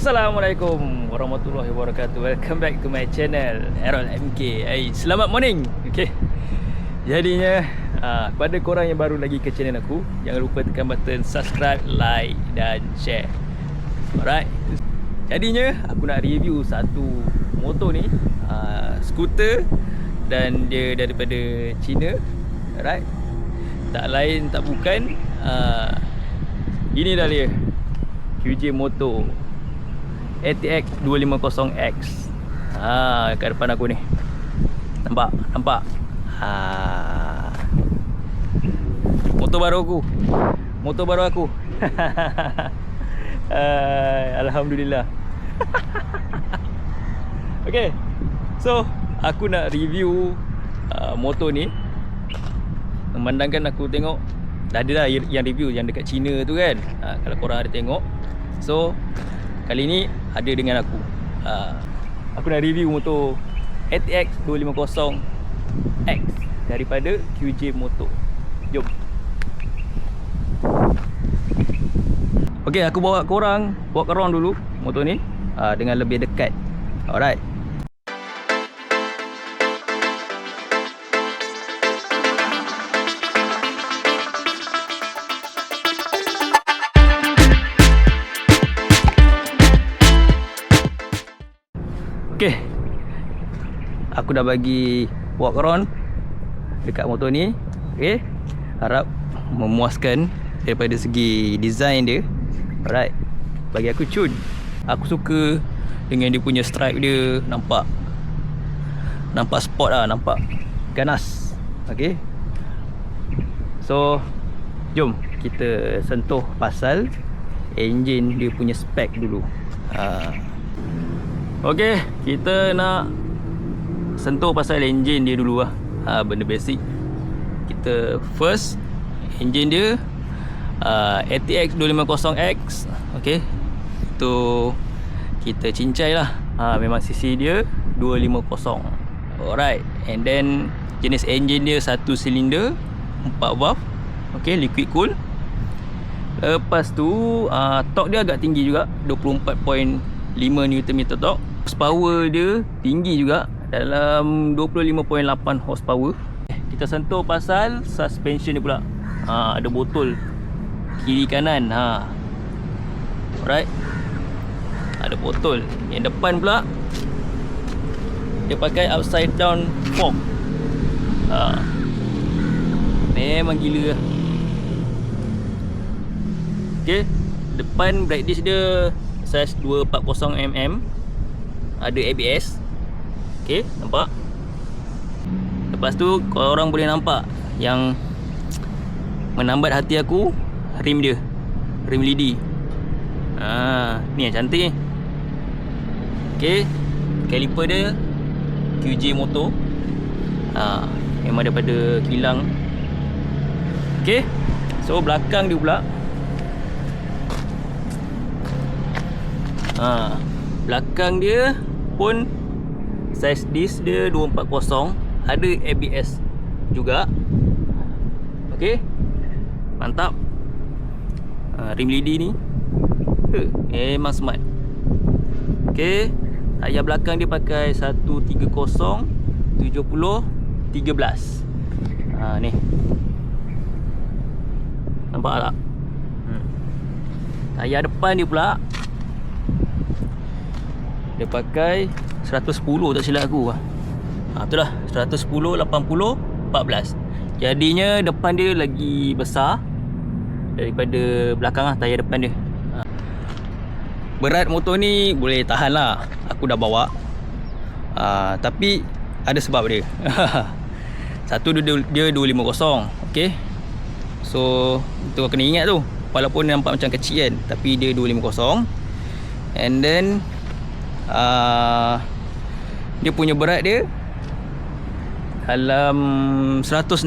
Assalamualaikum warahmatullahi wabarakatuh. Welcome back to my channel Harold MK. Selamat morning. Okay. Jadinya kepada korang yang baru lagi ke channel aku, jangan lupa tekan button subscribe, like dan share. Alright. Jadinya aku nak review satu motor ni, skuter, dan dia daripada China. Alright. Tak lain tak bukan, ini dah dia, QJ Moto ATX 250X. Kat depan aku ni. Nampak? Motor baru aku. Alhamdulillah. Okay. So, aku nak review motor ni. Memandangkan aku tengok dah ada lah yang review yang dekat China tu kan. Kalau korang ada tengok. So, kali ni ada dengan aku. Aku nak review motor ATX 250X daripada QJ Moto. Jom. Okay, aku bawa korang walk around dulu motor ni dengan lebih dekat. Alright. Okay, aku dah bagi walk around dekat motor ni. Okay, harap memuaskan daripada segi design dia. Alright, bagi aku cun. Aku suka dengan dia punya stripe dia. Nampak sport lah, nampak ganas. Okay, so jom kita sentuh pasal engine dia punya spek dulu. Okay, kita nak sentuh pasal engine dia dulu lah. Benda basic. Kita first, engine dia ATX 250X. Okay, tu kita cincai lah. Memang cc dia 250. Alright. And then jenis engine dia 1 silinder 4 valve. Okay, liquid cool. Lepas tu torque dia agak tinggi juga, 24.5 Nm torque. Horsepower dia tinggi juga, dalam 25.8 horsepower. Kita sentuh pasal suspension dia pula. Ada botol kiri kanan. Alright. Ada botol. Yang depan pula dia pakai upside down fork. Memang gila lah. Okay, depan brake disc dia size 240mm. Ada ABS. Okay, nampak? Lepas tu korang boleh nampak yang menambat hati aku, rim dia, rim lidi. Ni yang cantik ni. Okay, caliper dia QJ Moto. Memang daripada kilang. Okay, so belakang dia pula. Belakang dia pun size disc dia 240. Ada ABS juga. Okay, mantap. Rim lidi ni memang smart. Okay, tayar belakang dia pakai 130 70 13. Ni nampak tak? Tayar depan dia pula dia pakai 110 tak silap aku. Itulah 110 80 14. Jadinya depan dia lagi besar daripada belakang lah, tayar depan dia. Berat motor ni boleh tahan lah, aku dah bawa. Tapi ada sebab dia. Satu dia 250. Okay, so itu kena ingat tu. Walaupun nampak macam kecil kan, tapi dia 250. And then dia punya berat dia dalam 164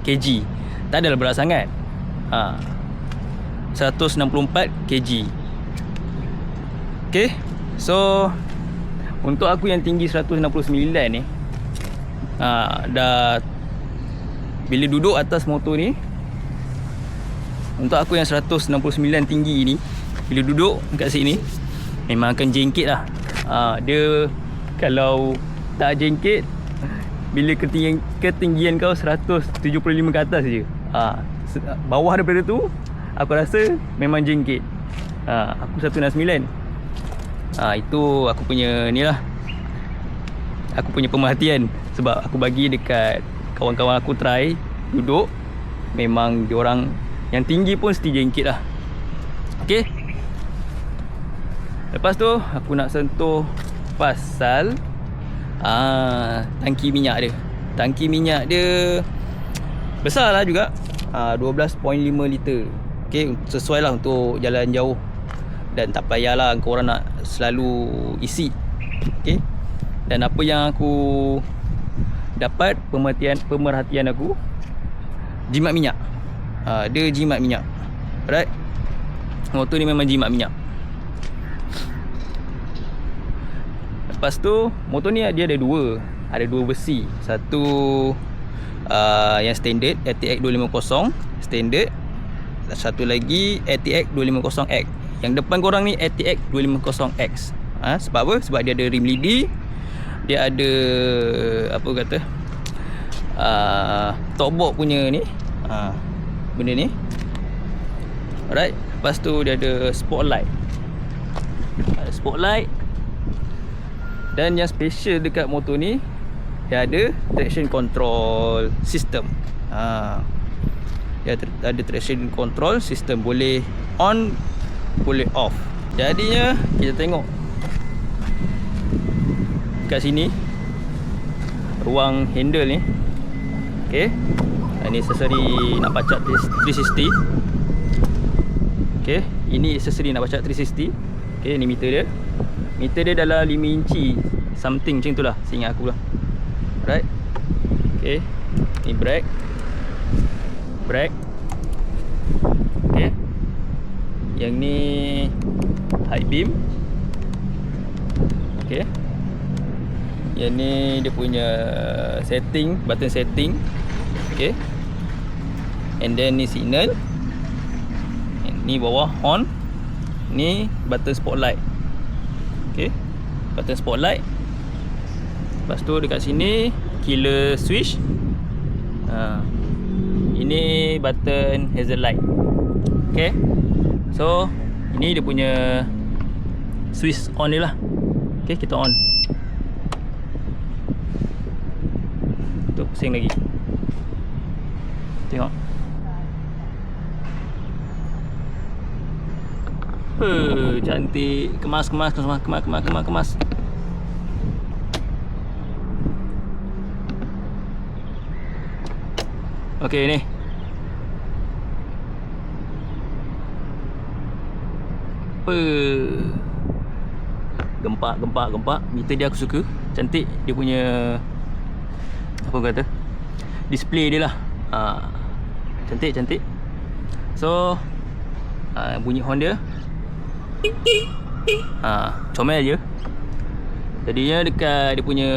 kg. Tak adalah berat sangat. 164 kg. Okay, so untuk aku yang tinggi 169 ni, dah bila duduk atas motor ni, untuk aku yang 169 tinggi ni, bila duduk kat sini, memang akan jengkit lah. Dia kalau tak jengkit, bila ketinggian kau 175 ke atas je, bawah daripada tu aku rasa memang jengkit. Aku 169. Itu aku punya ni lah, aku punya pemerhatian. Sebab aku bagi dekat kawan-kawan aku try duduk, memang diorang yang tinggi pun mesti jengkit lah. Okay, lepas tu aku nak sentuh pasal tangki minyak dia. Tangki minyak dia besar lah juga, 12.5 liter. Okay, sesuai lah untuk jalan jauh, dan tak payahlah korang nak selalu isi. Okay, dan apa yang aku dapat, pemerhatian aku, jimat minyak. Dia jimat minyak. Alright, motor ni memang jimat minyak. Lepas tu motor ni dia ada dua versi. Satu yang standard, ATX 250 standard. Satu lagi ATX 250X. Yang depan korang ni ATX 250X. Sebab apa? Sebab dia ada rim lidi, dia ada apa kata, top box punya ni, benda ni. Alright, lepas tu dia ada spotlight. Spotlight. Dan yang special dekat motor ni, dia ada traction control system. Dia ada traction control system, boleh on, boleh off. Jadinya kita tengok kat sini ruang handle ni. Okay, ini aksesori nak pacak 360. Okay, ini aksesori nak pacak 360. Okay, ni meter dia. Meter dia dalam 5 inci something macam tu lah, seingat aku lah. Right. Okay, ni brake. Okay, yang ni high beam. Okay, yang ni dia punya setting, button setting. Okay, and then ni signal. Ni bawah on. Ni button spotlight. Okay, button spotlight. Lepas tu dekat sini killer switch. Ini button hazard light. Okay, so ini dia punya switch on dia lah. Okay, kita on. Tu pusing lagi. Tengok. Cantik. Kemas. Okey ni. Gempak. Meter dia aku suka. Cantik dia punya, apa kata, display dia lah. Cantik. So bunyi horn dia comel je. Jadinya dekat dia punya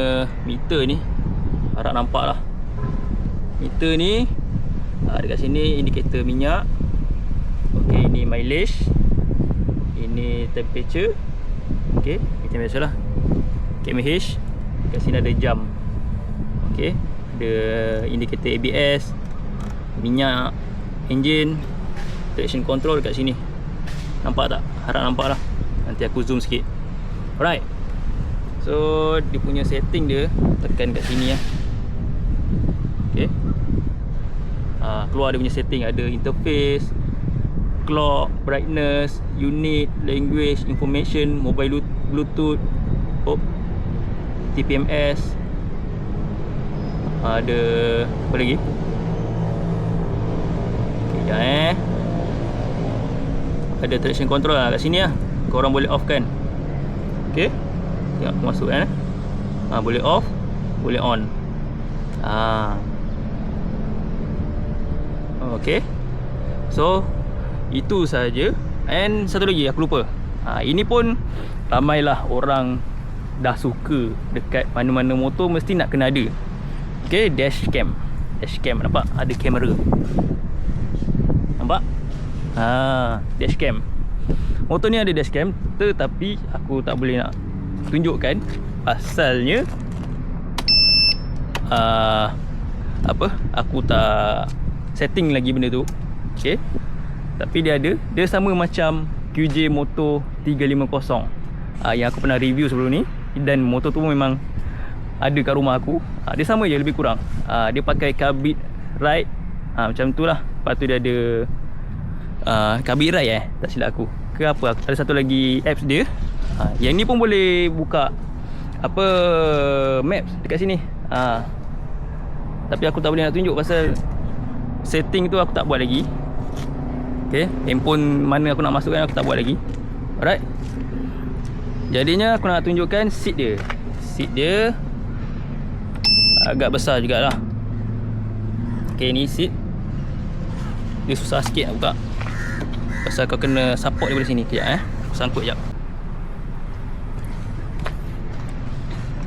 meter ni, harap nampak lah. Meter ni dekat sini indikator minyak. Okay, ini mileage, ini temperature. Okay, macam biasalah. kmh. Dekat sini ada jam. Okay, ada indikator ABS, minyak, engine, traction control dekat sini. Nampak tak? Harap nampak lah. Nanti aku zoom sikit. Alright, so dia punya setting dia, tekan kat sini lah. Okay, keluar dia punya setting. Ada interface, clock, brightness, unit, language, information, mobile bluetooth, TPMS. Ada apa lagi? Okay, ada traction control lah kat sini lah. Korang boleh off kan. Okay, tengok aku masuk kan. Boleh off, boleh on. Okay, so itu saja. And satu lagi aku lupa. Ini pun ramailah orang dah suka. Dekat mana-mana motor mesti nak kena ada. Okay, dashcam. Nampak? Ada kamera. Nampak? Dashcam. motor ni ada dashcam, tetapi aku tak boleh nak tunjukkan pasalnya aku tak setting lagi benda tu. Okay, tapi dia ada, dia sama macam QJ Moto 350 yang aku pernah review sebelum ni. Dan motor tu memang ada kat rumah aku. Dia sama je lebih kurang. Dia pakai Carbide Ride macam tu lah. Lepas tu dia ada Carbide Ride tak silap aku ke apa. Ada satu lagi apps dia. Yang ni pun boleh buka maps dekat sini. Tapi aku tak boleh nak tunjuk pasal setting tu aku tak buat lagi. Okay, handphone mana aku nak masukkan aku tak buat lagi. Alright, jadinya aku nak tunjukkan seat dia. Seat dia agak besar jugalah. Okay, ni seat dia susah sikit nak buka pasal kau kena support daripada sini. Kejap aku sangkut sekejap.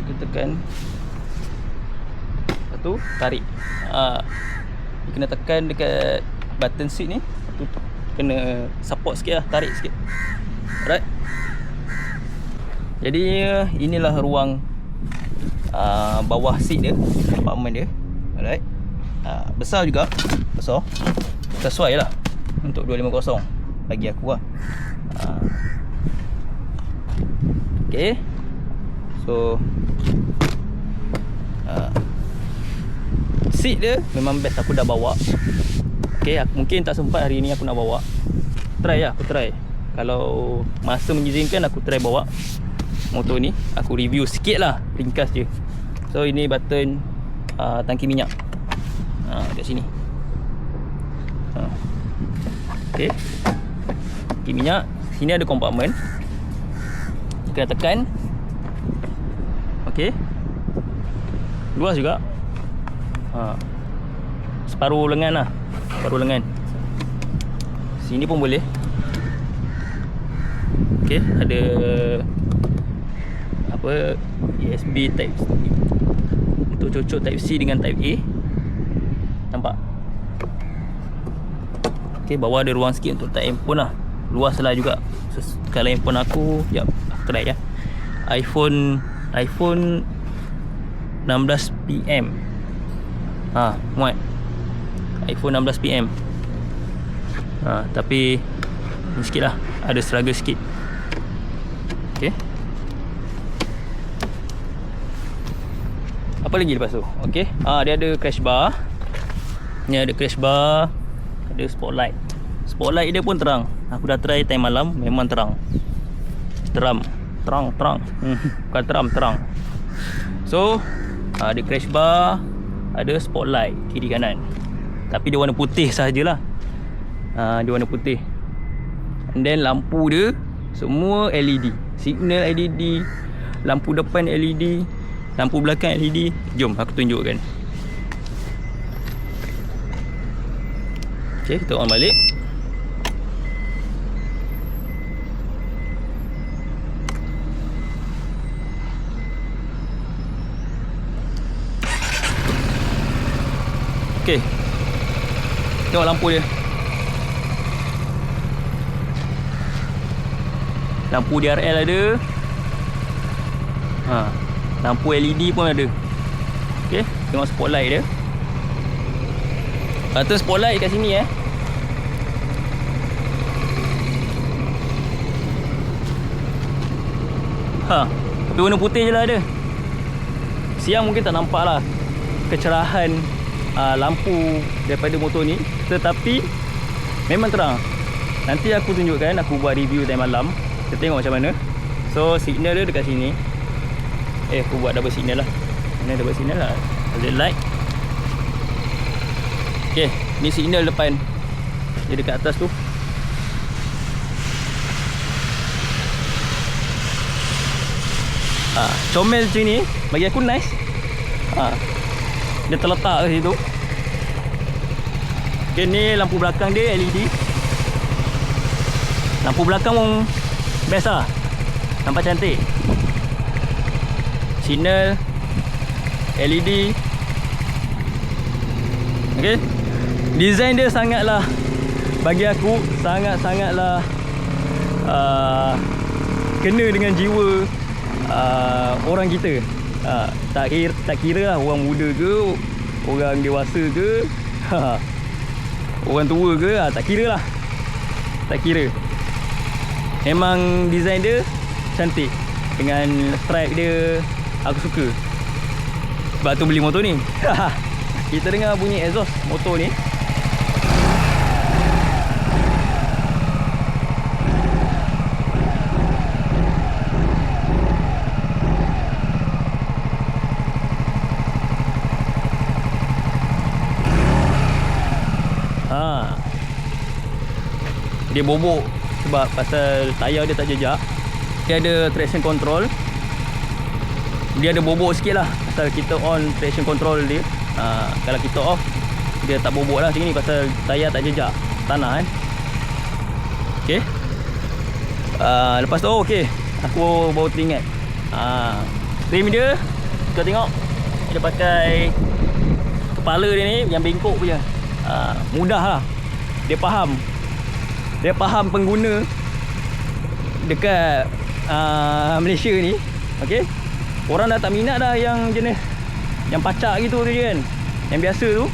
Kita tekan, lepas tu tarik. Dia kena tekan dekat button seat ni, tu kena support sikit lah, tarik sikit. Alright, jadi inilah ruang bawah seat dia, compartment dia. Alright, besar juga, besar, sesuai lah untuk 250 bagi aku lah. Okay, so seat dia memang best, aku dah bawa. Okay, mungkin tak sempat hari ni aku nak bawa. Try lah, aku try. Kalau masa mengizinkan aku try bawa motor ni. Aku review sikit lah, ringkas je. So ini button tangki minyak kat sini. Okay, tangki minyak. Sini ada kompartmen, kena tekan. Okay, luas juga. Separuh lengan lah, separuh lengan. Sini pun boleh. Okay, ada USB Type C untuk cocok Type C dengan Type A. Nampak? Okay, bawah ada ruang sikit untuk letak handphone lah. Luas lah juga. Kalau handphone aku, sekejap aku try ya. iPhone 16 PM. Muat iPhone 16 PM. Tapi ni sikit lah, ada struggle sikit. Okay, apa lagi lepas tu? Okay, dia ada crash bar. Ni ada crash bar, ada spotlight. Spotlight dia pun terang. Aku dah try time malam, memang terang. Terang. Bukan terang. So ada crash bar, ada spotlight kiri kanan. Tapi dia warna putih sahajalah. Dia warna putih. And then lampu dia semua LED. Signal LED, lampu depan LED, lampu belakang LED. Jom aku tunjukkan. Okay, kita on balik. Okay, tengok lampu dia. Lampu DRL ada. Lampu LED pun ada. Okay, tengok spotlight dia. Lepas tu spotlight kat sini tapi warna putih je lah ada. Siang mungkin tak nampak lah kecerahan lampu daripada motor ni, tetapi memang terang. Nanti aku tunjukkan, aku buat review time malam. Kita tengok macam mana. So signal dia dekat sini. Aku buat double signal lah. Mana double signal lah, ada light. Okay, ni signal depan. Dia dekat atas tu. Comel macam ni bagi aku nice. Dia terletak kat situ. Okay, ni lampu belakang dia LED. Lampu belakang pun best lah, nampak cantik. Signal LED. Okay, design dia sangatlah, bagi aku sangat-sangatlah kena dengan jiwa orang kita. Tak kira lah orang muda ke, orang dewasa ke, orang tua ke, tak kira lah. Tak kira. Memang design dia cantik. Dengan stripe dia aku suka. Sebab tu beli motor ni. Kita dengar bunyi exhaust motor ni. Dia bobok sebab pasal tayar dia tak jejak. Dia ada traction control. Dia ada bobok sikit lah pasal kita on traction control dia. Kalau kita off, dia tak bobok lah macam ni pasal tayar tak jejak tanah kan. Okay. Lepas tu okay, aku baru teringat rim dia, kau tengok dia pakai kepala dia ni yang bengkok punya. Mudah lah. Dia faham pengguna dekat Malaysia ni. Okay. Orang dah tak minat dah yang jenis yang pacak gitu tu je kan. Yang biasa tu,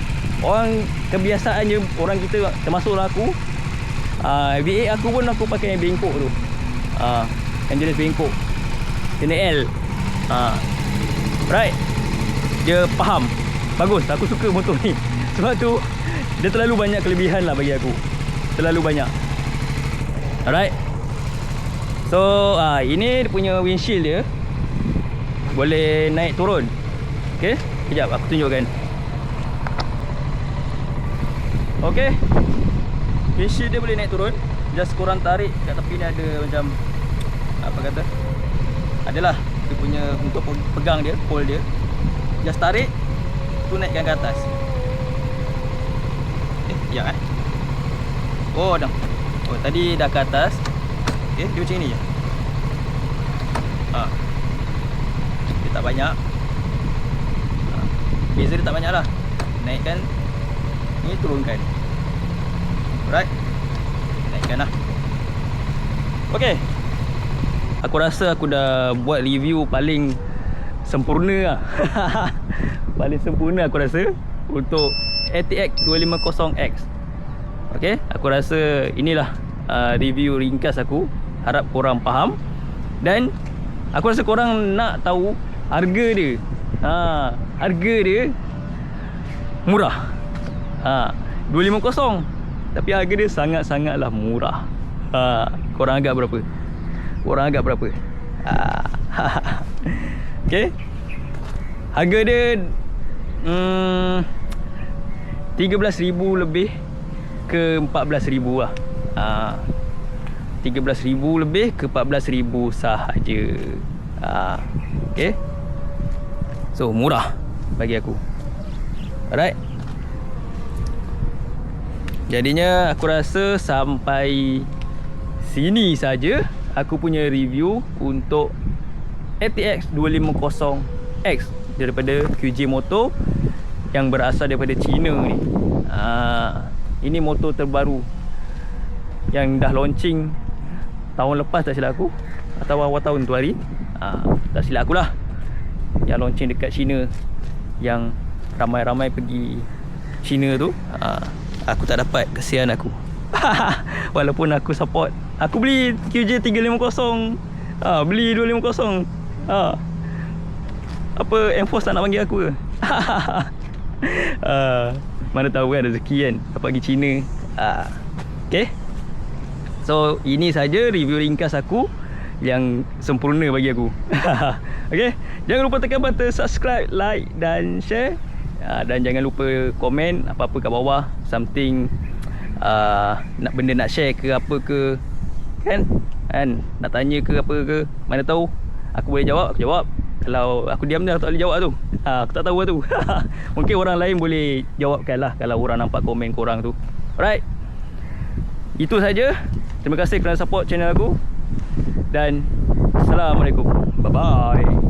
orang kebiasaan je orang kita, termasuklah aku. V8 aku pun aku pakai yang bengkok tu. Yang jenis bengkok, jenis L. Right. Dia faham. Bagus, aku suka motor ni. Sebab tu dia terlalu banyak kelebihan lah bagi aku. Terlalu banyak. Alright. So ini dia punya windshield dia. Boleh naik turun. Okay, sekejap aku tunjukkan. Okay, windshield dia boleh naik turun. Just korang tarik kat tepi ni ada macam apa kata, adalah dia punya untuk pegang dia, hold dia. Just tarik, tu naikkan ke atas. Sekejap Oh dah. Oh tadi dah ke atas. Okay, dia macam ni je. Dia tak banyak. Beza dia tak banyak lah. Naikkan, ni turunkan. Alright, naikkan lah. Okay, aku rasa aku dah buat review paling sempurna lah. Paling sempurna aku rasa untuk ATX 250X. Okay, aku rasa inilah review ringkas aku. Harap korang faham. Dan aku rasa korang nak tahu harga dia. Harga dia murah. 250, tapi harga dia sangat-sangatlah murah. Korang agak berapa? Okay, harga dia 13,000 lebih ke 14,000 lah. 13,000 lebih ke 14,000 sahaja. Okay, so murah bagi aku. Alright. Jadinya aku rasa sampai sini saja aku punya review untuk ATX 250X daripada QJ Motor yang berasal daripada China ni. Ini motor terbaru yang dah launching tahun lepas tak silap aku, atau awal tahun tu hari. Tak silap aku lah, yang launching dekat China, yang ramai-ramai pergi China tu. Aku tak dapat, kesian aku. Walaupun aku support, aku beli QJ 350, beli 250. Apa Enforce tak nak panggil aku ke? Mana tahu kan rezeki kan, dapat pergi China. Okay, so ini saja review ringkas aku yang sempurna bagi aku. Okay, jangan lupa tekan button subscribe, like dan share. Dan jangan lupa komen apa-apa kat bawah, something nak benda nak share ke apa ke, kan nak tanya ke apa ke, mana tahu aku boleh jawab, aku jawab. Kalau aku diam dah tak boleh jawab tu, aku tak tahu lah tu. Mungkin orang lain boleh jawabkan lah kalau orang nampak komen korang tu. Alright, itu saja. Terima kasih kerana support channel aku. Dan Assalamualaikum. Bye bye.